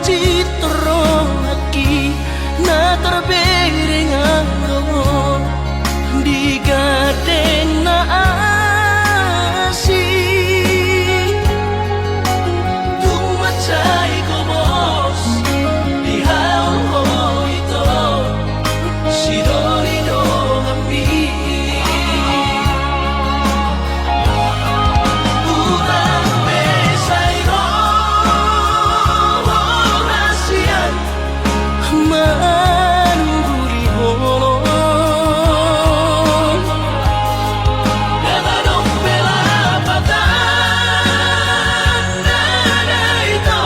citro lagi na terbering anggo di gadena asih tumacay kobos di haul ito si Dorino kami urang besayro rasian manuguri holong Ganadong pelapatan nada ito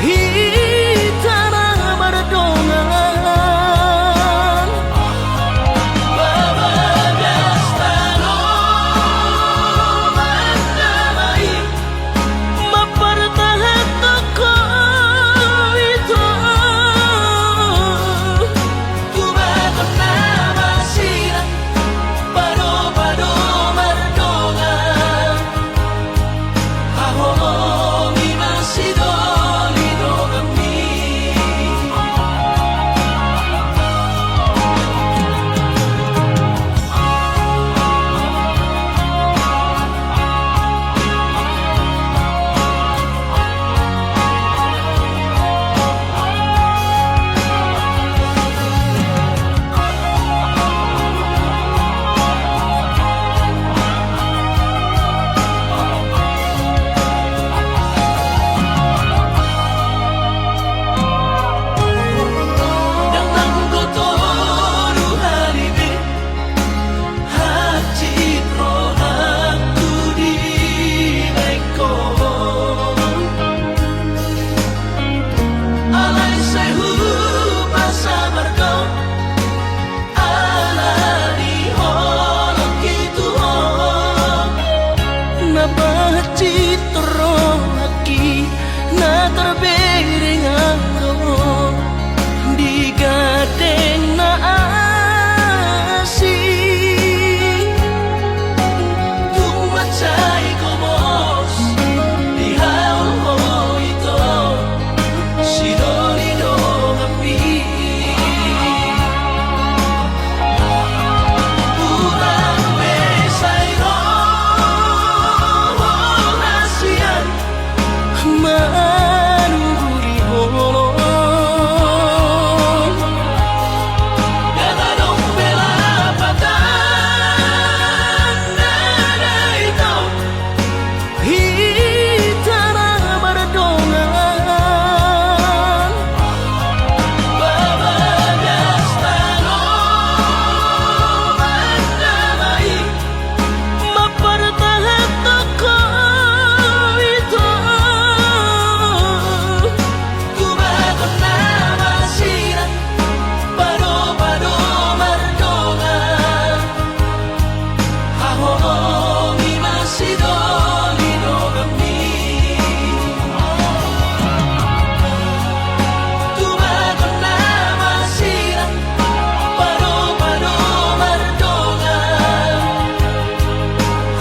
hitana berdongan babagas tanong mandamai mapertahan toko itu tubagon na masira pado-pado mardongan hahomi masidolino kami Datang kotoru halibi hak citro hakku di baikon alai sehu pasabarko ala di holong gitu nabah citro lagi na terbering anggo di gadena asih tumacay kobos di haul ito si Dorino kami urang besayro rasian manuguri holong Ganadong pelapatan nada ito hitana berdongan babagas tanong mandamai mapertahan toko itu tubagon na masira pado-pado mardongan hahomi masidolino kami tubagon na masira pado-pado mardongan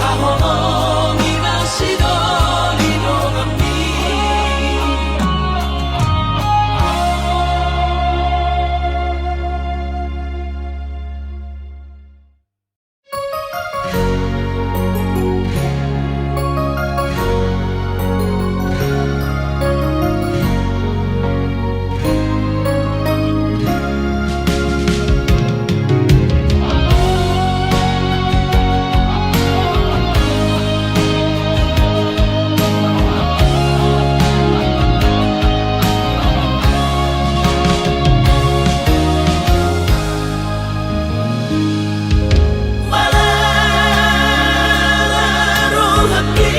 hahomi masidolino kami Malarong hati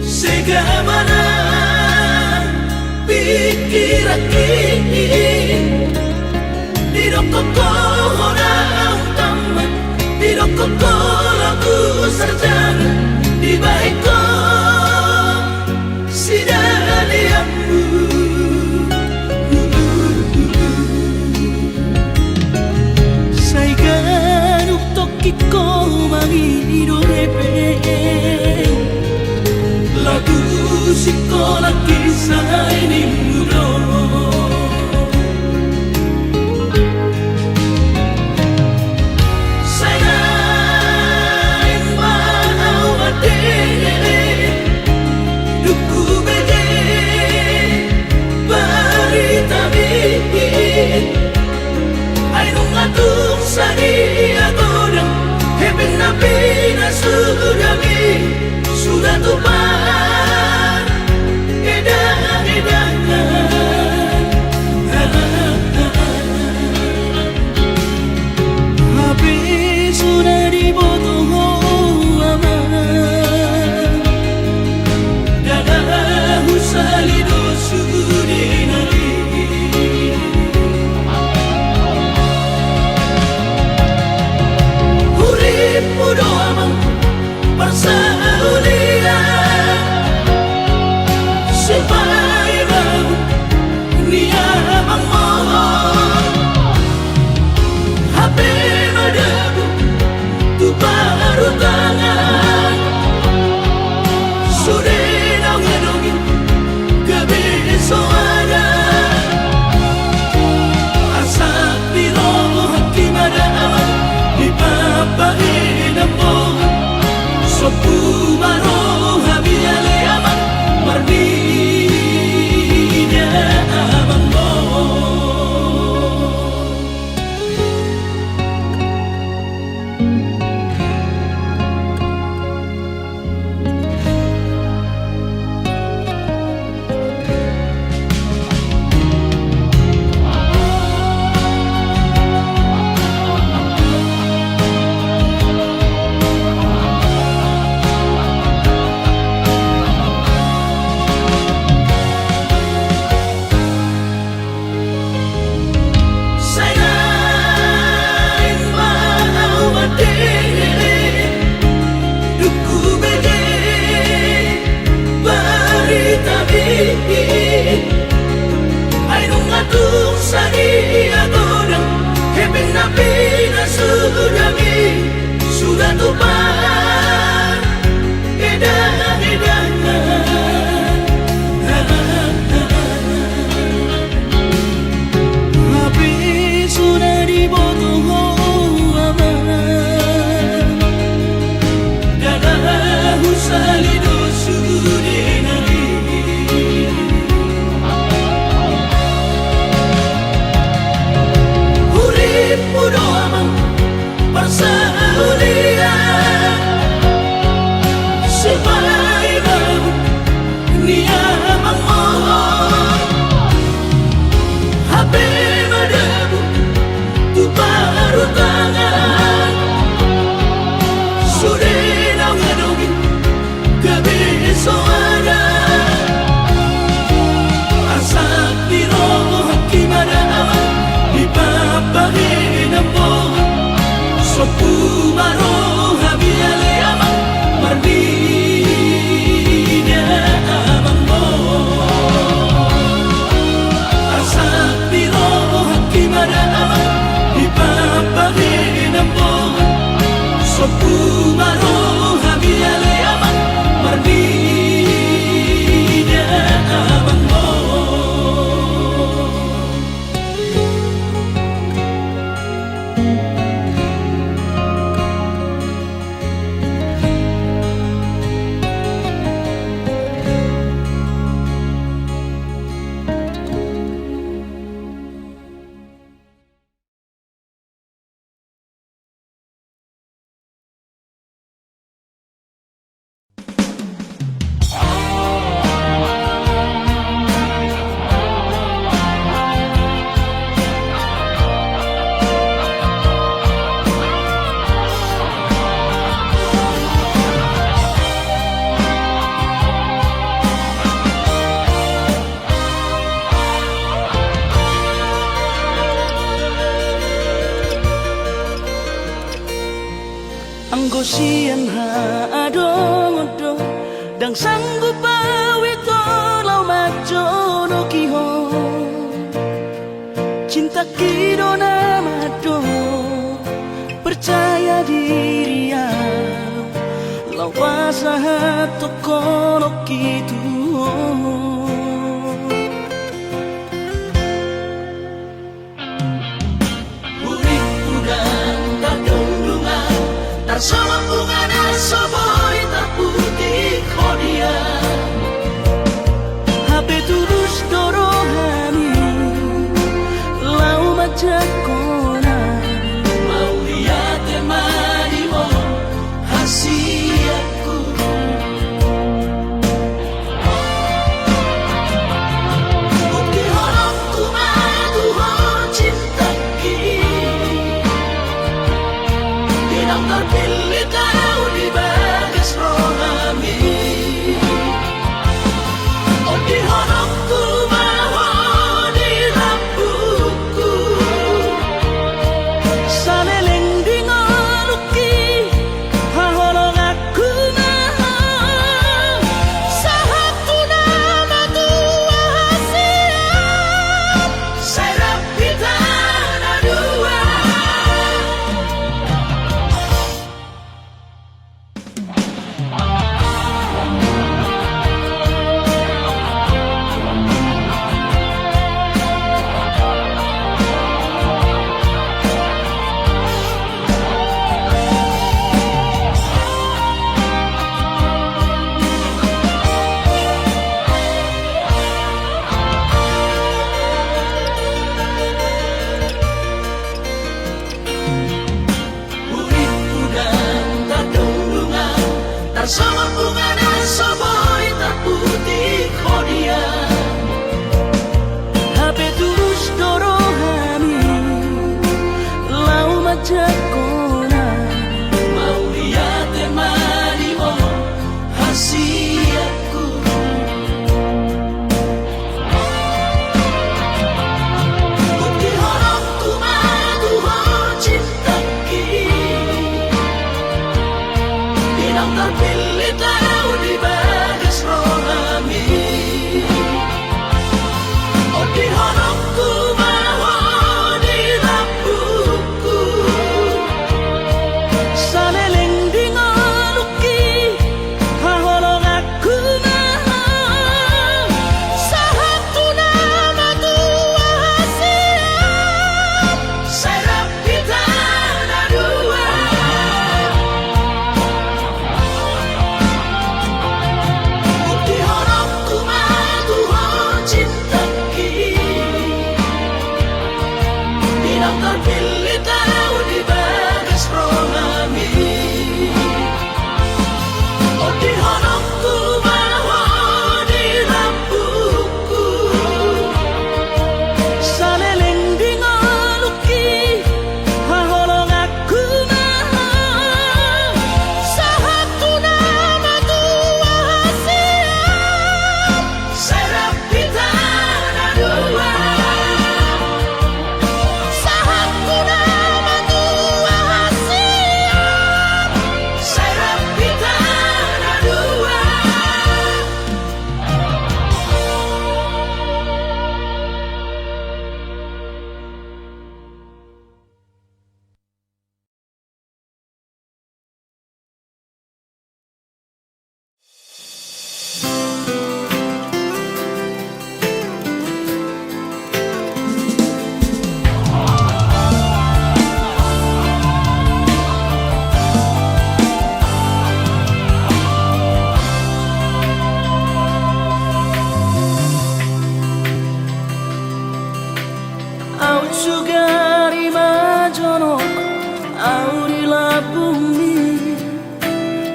segamana pikir aki dirokoko orang tamat dirokoko lagu sarjana di baiko sidaliamu Saiganuk tokiko mangido lagu sekolah kisah ini mudo Sayang mau ade duku bede berita bikin Ayo ngatung sari agodang Heben nabi na sudah tumpah edangan habis sudah dibotoh aman dadah usalido sudinari urip mudo amang persaulia Sepai bang Nia bang mohon HP madabu Tu baru tangan Sudah nongin kebesoada Asak biroh hakim ada aman Di papahin ambon Sopu baroh habiyale aman Mardinya abang mo Ayo ngatung sari agodang Heben nabi na sudah tumpah edangan habis sudah dibotoh aman dadah usalido sudinari mudo amang persaulia Sepai bang Nia bang mohon HP madabu Tu baru tangan Sudah nongin kebesoada Asak biroh hakim ada aman Di papahin ambon Sopu baroh habiyale aman Mardinya abang mo Asak biroh hakim ada aman Di papahin ambon Sopu baroh habiyale aman Mardinya abang mo Anggosian ha-adong-odong Dang sanggup awito lau majono kihon Cinta kido namado Percaya diri lau pasahat tokono kitu Bersama bunga dan soboi tak putih kodia HP tulus dorohani lau macam kona mau lihat temani mo hasiatku bukti horong tumadu ho cinta Dinang terpilih kau di bagas rohami Oh di horongku bawa di rambutku Saleleng di ngoluki Hahorong aku mahal Sahatu nama tua hasiat Serap kita dua Bersama bunga dan soboi tak putih kodia HP tulus dorohani lau macam kona mau lihat temani mo hasiatku bukti horongku madu ho cinta Dinang terpilih tahu di bagas rohami Oh di horongku bawa di rambutku Saleleng di ngoluki Hahorong aku mahal Sahatu nama tua hasiat Serap kita dua Bukti horongku madu ho cinta Dinang terpilih tahu di bagas rohami Oh di horongku bawa di rambutku Saleleng di ngoluki Hahorong aku mahal Sahatu nama tua hasiat Serap kita dua Sahatu nama tua hasiat Serap kita dua Au sugari majonok au di labumi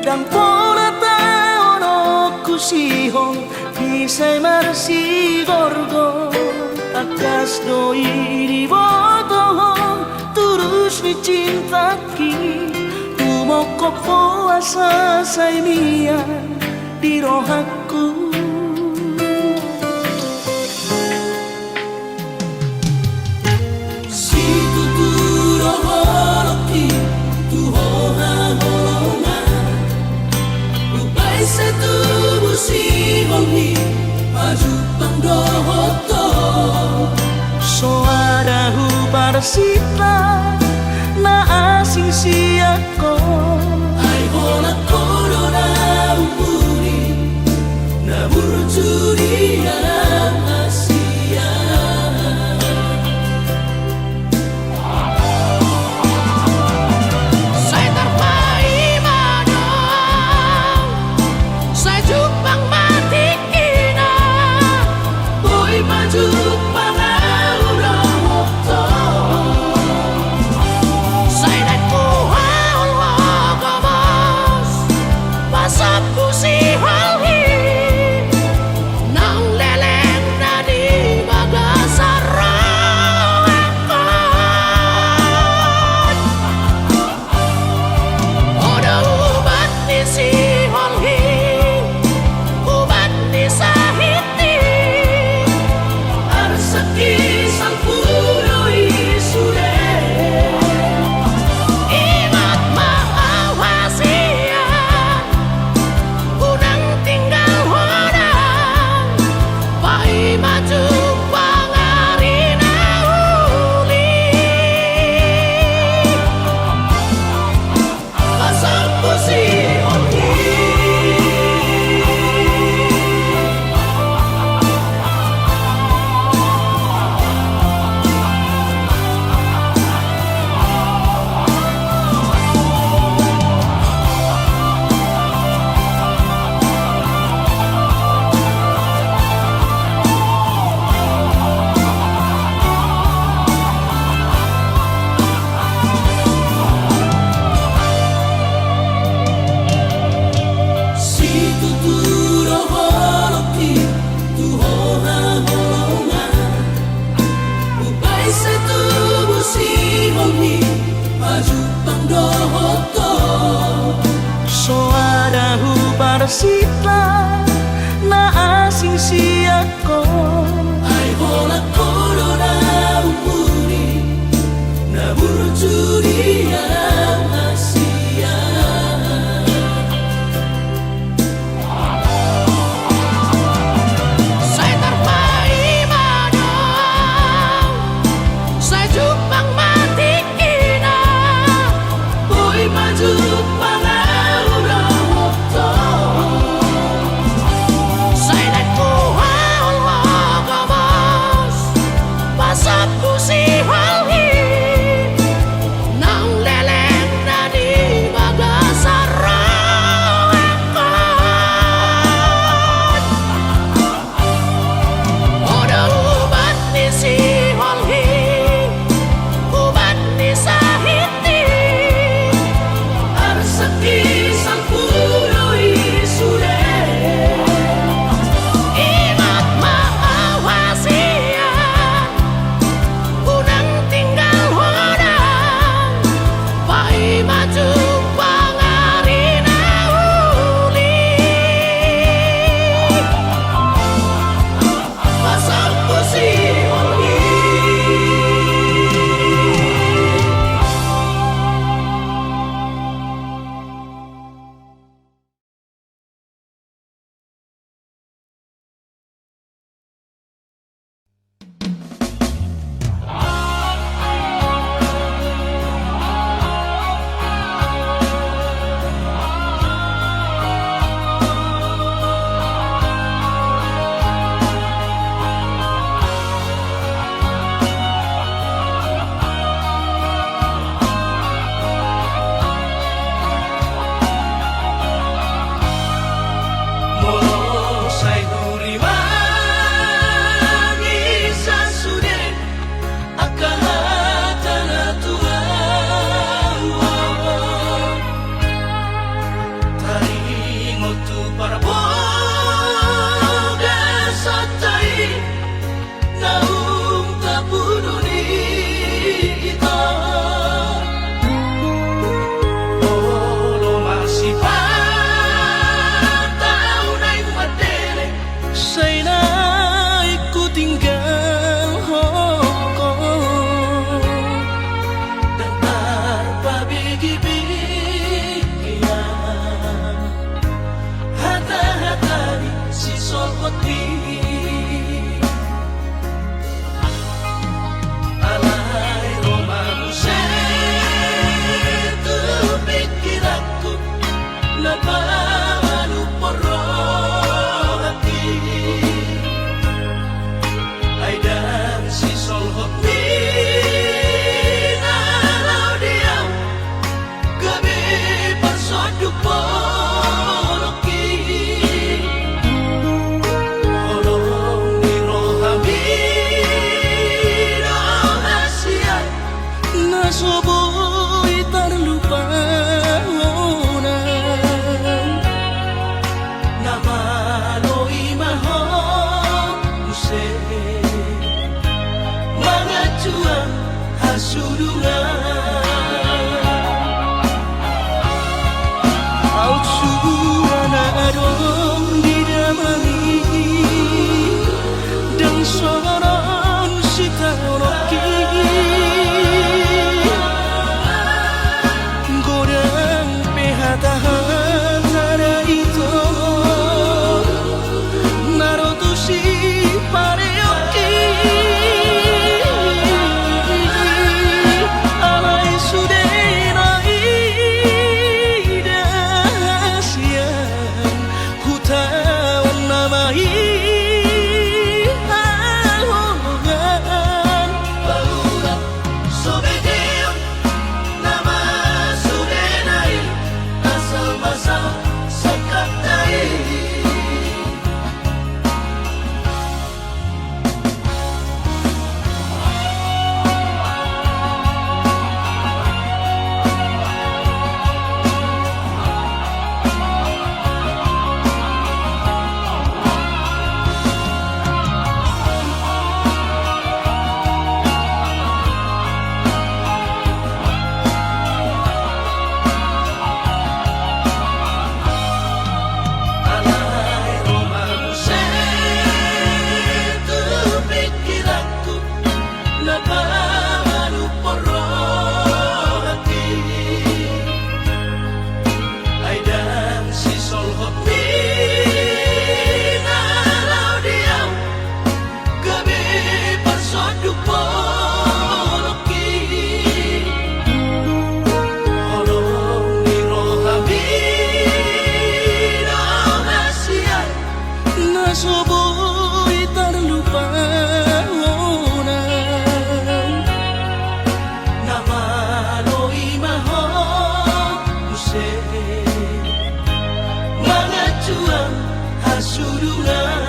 dan pola taonok kusihong bisay marsi gorgo akas doi di botohong turus ni cintaki umoko puasa say miyan di rohaku Soarahu parsita na asing siyako ay bola corona umuri na burjuri Asia Saya terbaik siako ai hola corona umuri na burjuria Asia saya terpaimana saya jupang mati kina boy maju Soboy terlupa Namaloi maho Use Mga juang hasurungan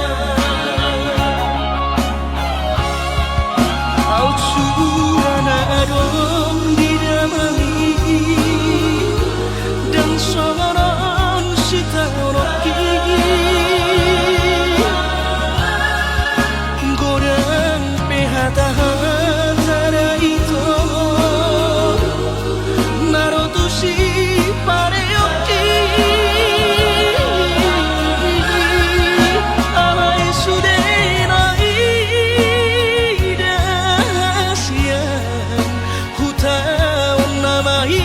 Autsuran adong didamai Dan soron sitanoki Tahan itu Narotushi pareoki Amai sudenai dahasian Hutaon namai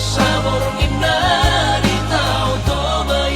Sabor indah di tau toba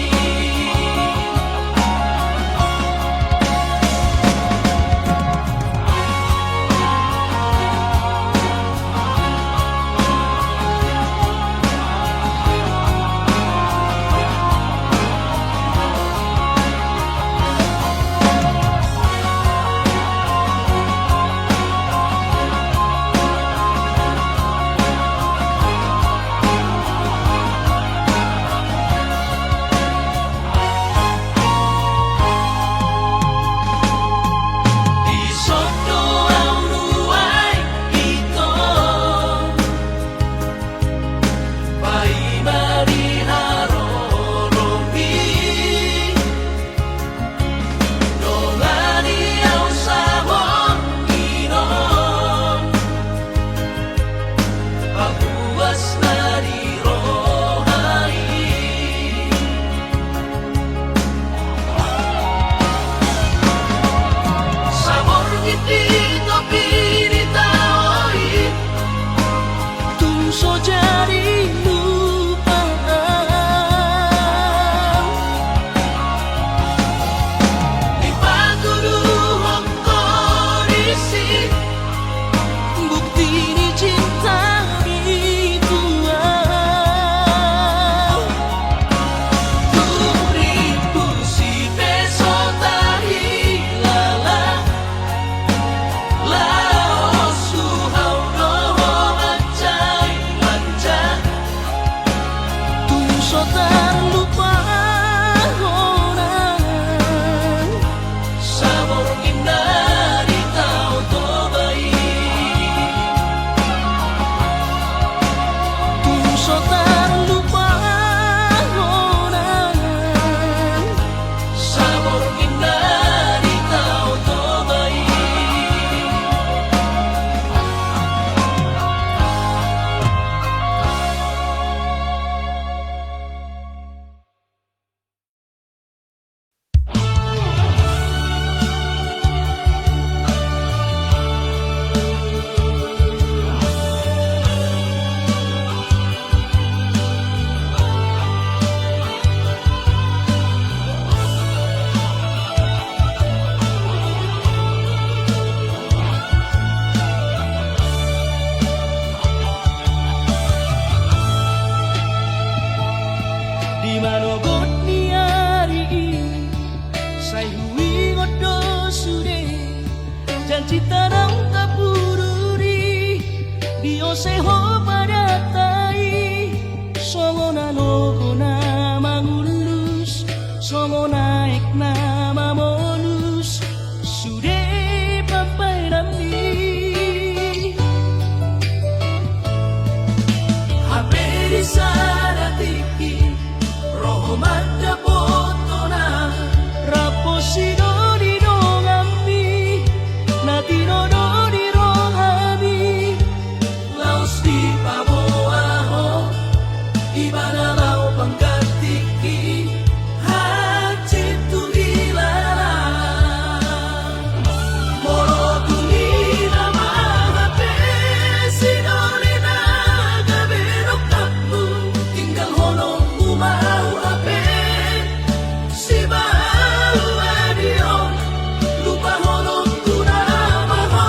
manogot ni ari say huwi ngodo sude janji tanang kapururi Dios ho padatai songo na logo na mangulus songo naik na mamonus sude papai rambi Haberi sana tiki roho mata potona raposido di dongami natino do di rohami laos di paboaho ibana lau pangkatiki haji tu hilala moro tunina mahape sinone na gabero kapu tinggal honong umau ape si bau adion lupa honong tunama ho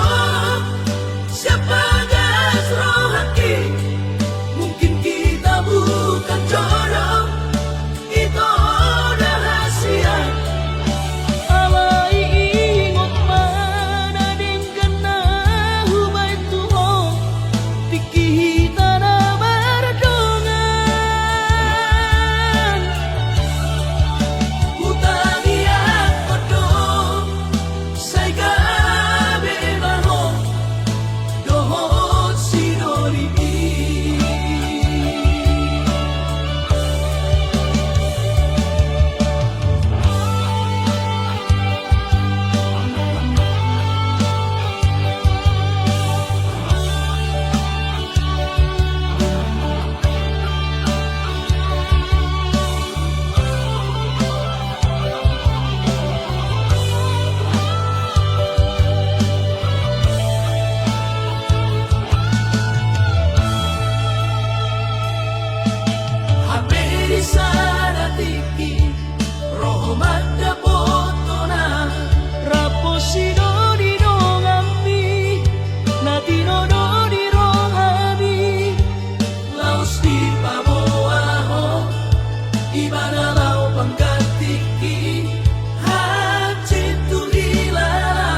siapa gas rohaki mungkin kita bukan jodoh itu rahasia alai ingot mana dengan hubay tuho dikita na berdongan utangi ako do say gabi maho dohot sinori Haberi sana tiki roho mata potona raposido di dongami natino do di rohami laos di paboaho ibana lau pangkatiki haji tu hilala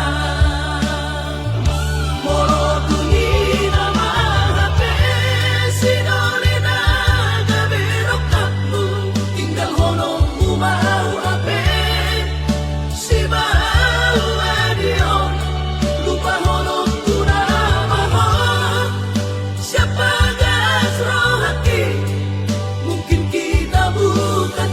moro tunina mahape sinone na gabero kapu tinggal honong umau ape si bau adion lupa honong tunama ho siapa gas rohaki mungkin kita bukan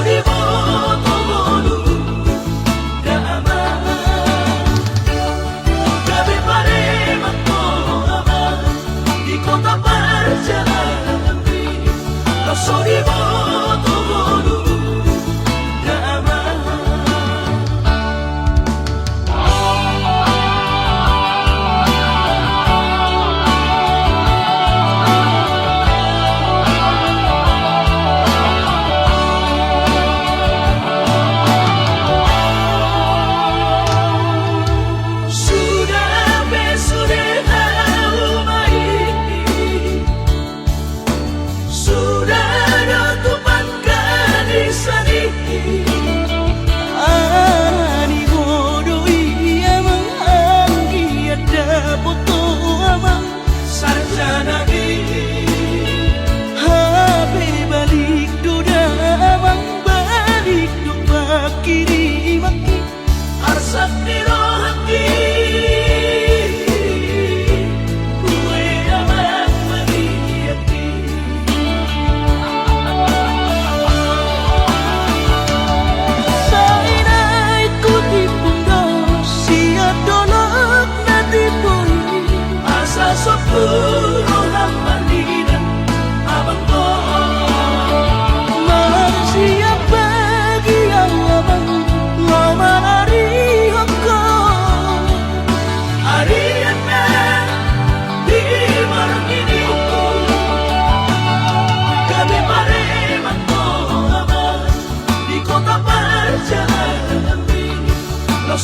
riboto bolu Dama Gabi paremat ko ama Di kota perjalanan Lo riboto bolu Dama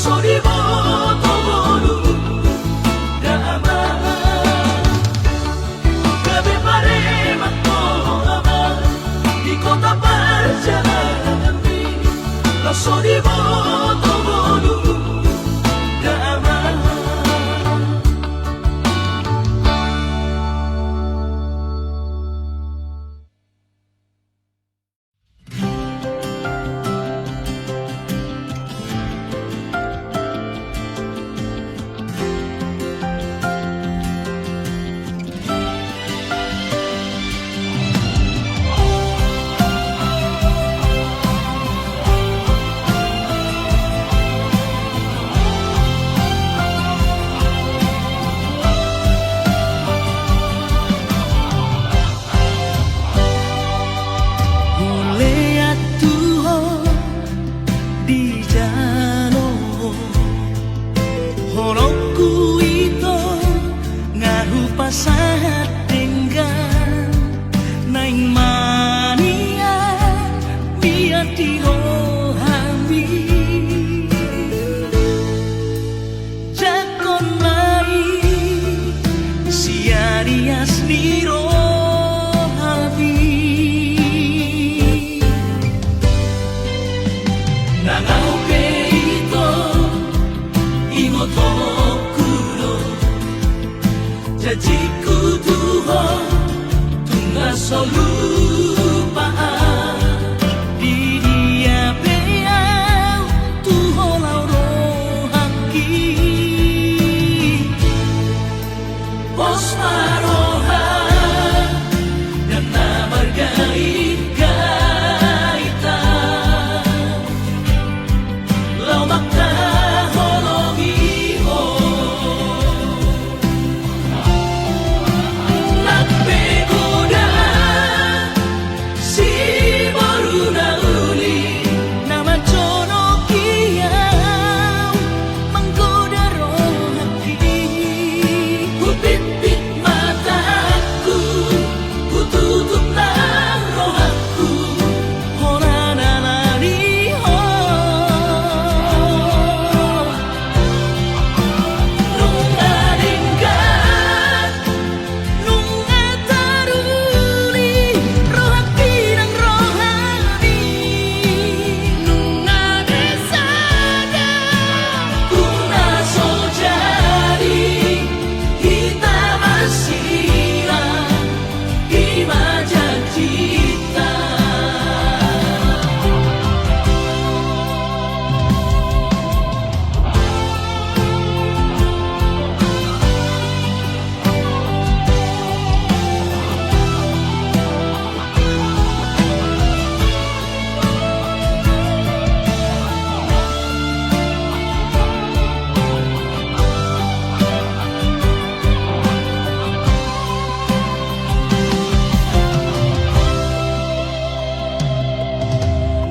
Soriboto bolu Dama Gabi paremat ko ama Di kota perjalanan Lo soriboto bolu Dama Janjiku Tuhan tunggal solupaan di dia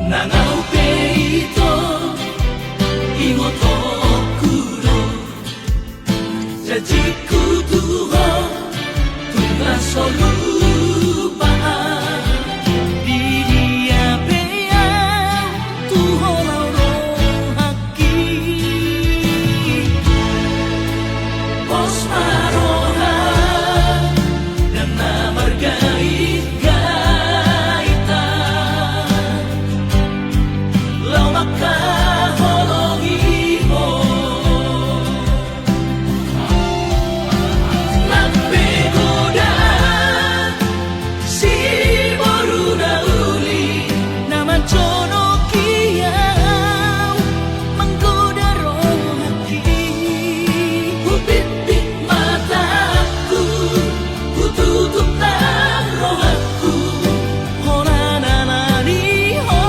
長尾ペイと妹黒jadi kudu tuna solupa di dia pea tu holoro haki pos maroha dan namar gait gaita lau maka holongi mo napegoda si boruna uli nama jono kiau menggoda roh hati kupipik mataku ku tutup roh aku hona nanani ho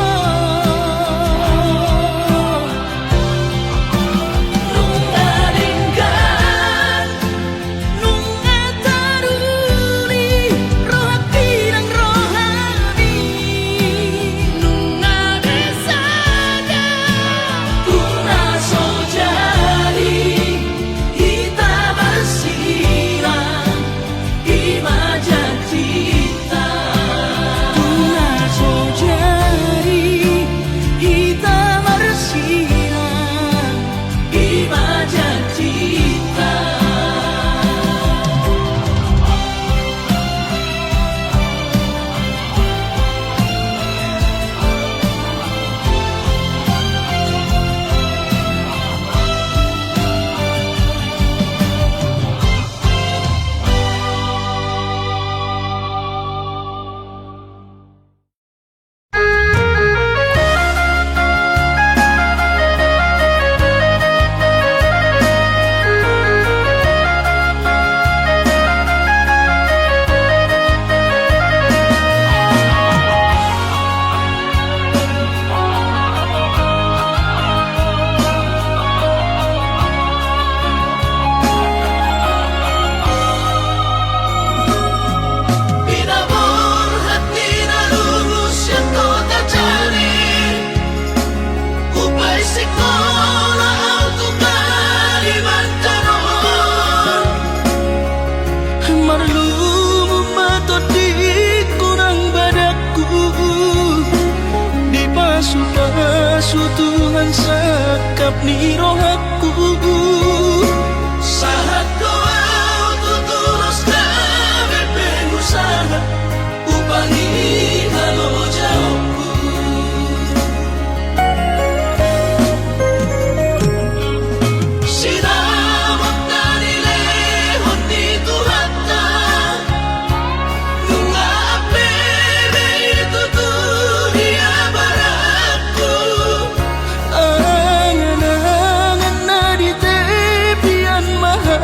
nunga dinggan nunga taruli roh hati dan rohani nunga desada tuna sojari kita bersilang imajat cita tuna sojari kita bersilang imajat cita Pinabor hati na lulus yang kau tak cari upay sekolah auto Kalimantan marlumu matot di kurang badaku di pasu-pasu Tuhan sakap ni rohaku saat kau tutulus kami pengusaha upangi halo jauhku sinamot na nilehon ni Tuhata nunga apere itu dunia baratku angan-angan na di tepian mahal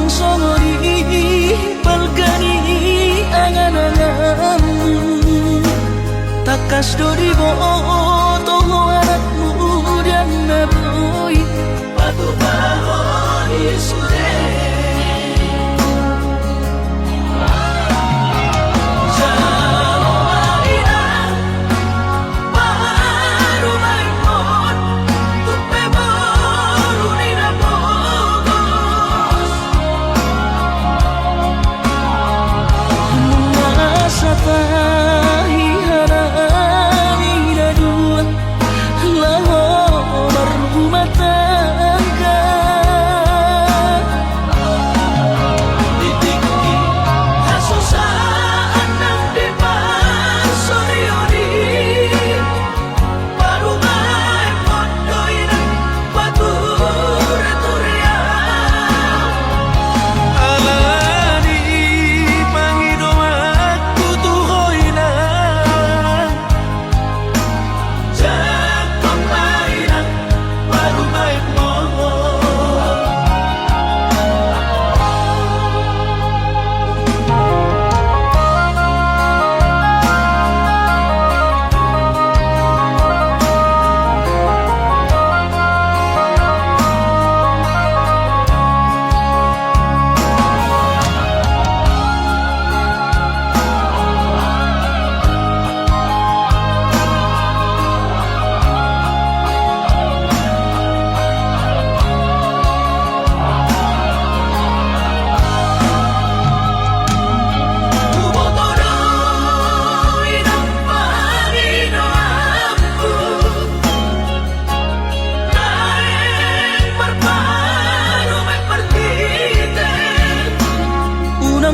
Unang songori balgani angan-anganmu takas dori bo toho anakmu dan naboy patu bahori sude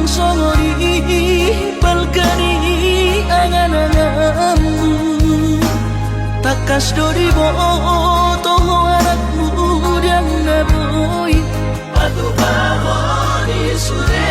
songori balgani angan-anganmu takas dori bo toho anakmu dan naboy patu bahori sude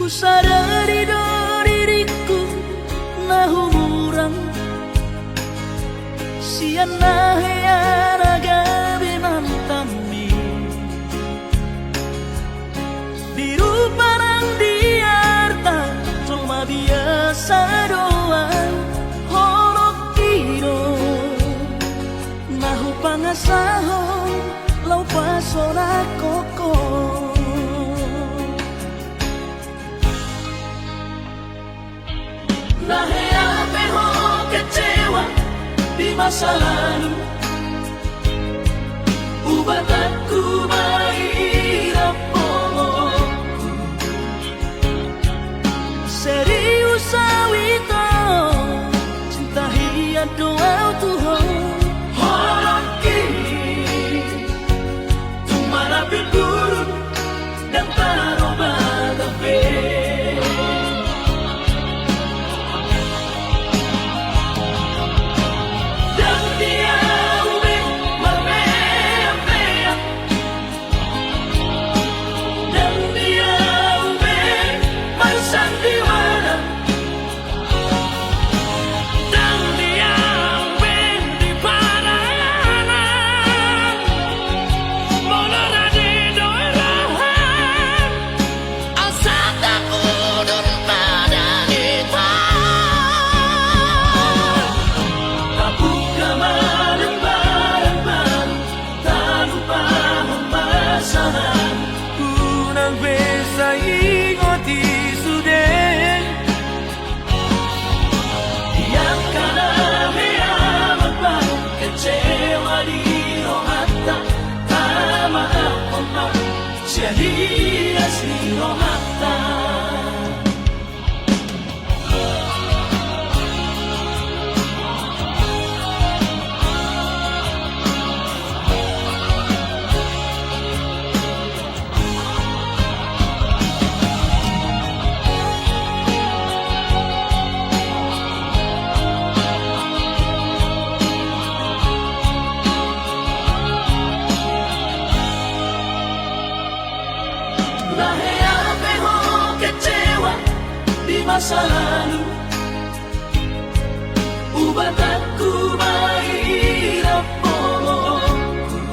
ku sadari do diriku nahu murang siana heyara gabe mantami biru parang diarta cuma biasa doang holok kiro nahu pangasaho lau pasona koko Nahea peho kecewa di masa lalu Ubatanku mairapoku Serius awito cinta hiat doa Tuhan dirohata tama akoma sharia sirohata masa lalu ubah aku mahirap polongku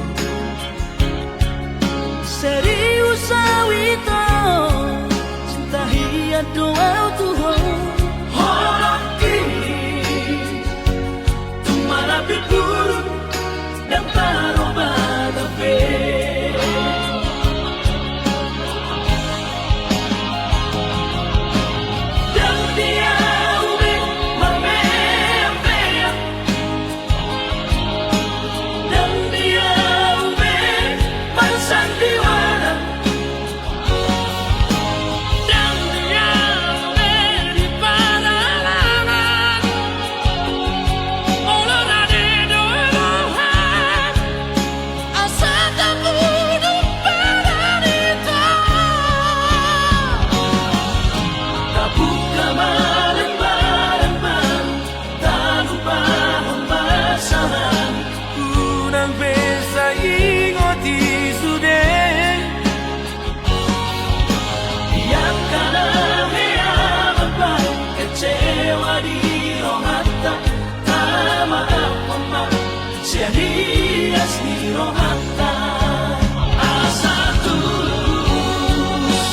serius awito cinta hiat doa Tuhan orang kini tumarapi buruk dan taroba kafe sharia sirohata asa tulus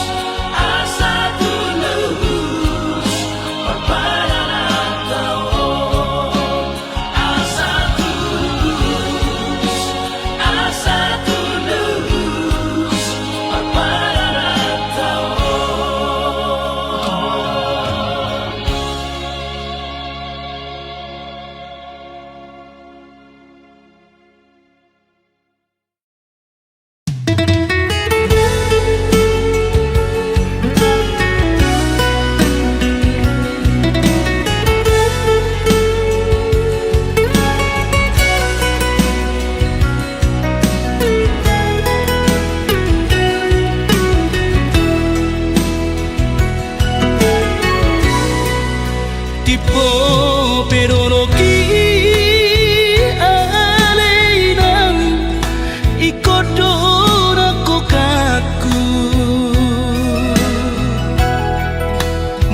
paparanatao asa tulus paparanatao pero no aleinang ikodora kokaku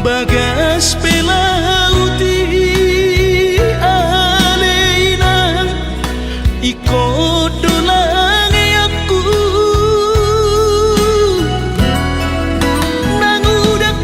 bagas pelauti aleinang ikodolang aku nangudak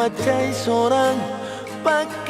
macai seorang pakai